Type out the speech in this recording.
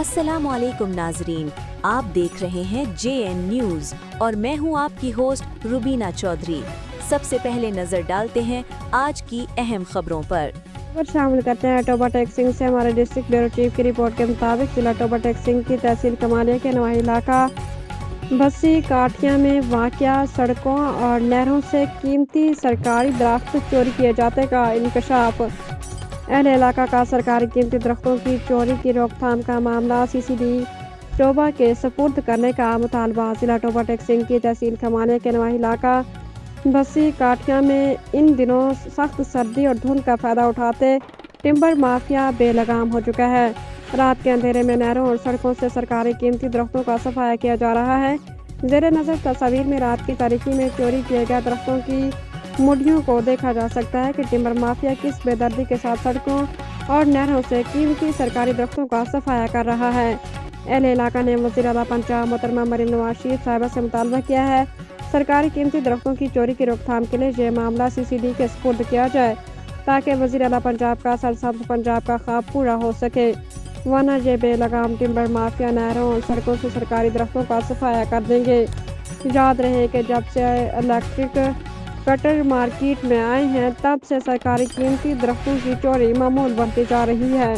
अस्सलामु अलैकुम नाजरीन, आप देख रहे हैं JN न्यूज़ और मैं हूं आपकी होस्ट रुबीना चौधरी। सबसे पहले नजर डालते हैं आज की अहम खबरों पर। शामिल करते हैं टोबा टेक्सिंग से। हमारे डिस्ट्रिक्ट ब्यूरो चीफ की रिपोर्ट के मुताबिक जिला टोबा टेक्सिंग की तहसील कमालिया के नवाही इलाका बस्सी काठिया में वाक़या सड़कों और नहरों से कीमती सरकारी दरख्त चोरी किए जाने का इंकशाफ। अहले इलाका का सरकारी कीमती दरख्तों की चोरी की रोकथाम का मामला CCD टोबा के सपुर्द करने का मुतालबा। जिला टोबा टेक्सिंग की तहसील कमालिया के नवाही इलाका बस्सी काठिया में इन दिनों सख्त सर्दी और धुंध का फ़ायदा उठाते टिम्बर माफिया बेलगाम हो चुका है। रात के अंधेरे में नहरों और सड़कों से सरकारी कीमती दरख्तों का सफाया किया जा रहा है। ज़ेरे नज़र तस्वीर में रात की तारीकी में चोरी किए गए दरख्तों की मुड़ियों को देखा जा सकता है कि टिम्बर माफिया किस बेदर्दी के साथ सड़कों और नहरों से कीमती सरकारी दरख्तों का सफाया कर रहा है। अहले इलाका ने वज़ीर आला पंजाब मोहतरमा मरीम नवाज शरीफ साहिबा से मुतालबा किया है सरकारी कीमती दरख्तों की चोरी की रोकथाम के लिए ये मामला CCD के सपुर्द किया जाए ताकि वज़ीर आला पंजाब का सरसब्ज़ पंजाब का ख्वाब पूरा हो सके, वरना ये बेलगाम टिम्बर माफिया नहरों और सड़कों से सरकारी दरख्तों का सफाया कर देंगे। याद रहे कि जब से इलेक्ट्रिक कटर मार्केट में आए हैं तब से सरकारी कीमती दरख्तों की चोरी मामूल बढ़ती जा रही है।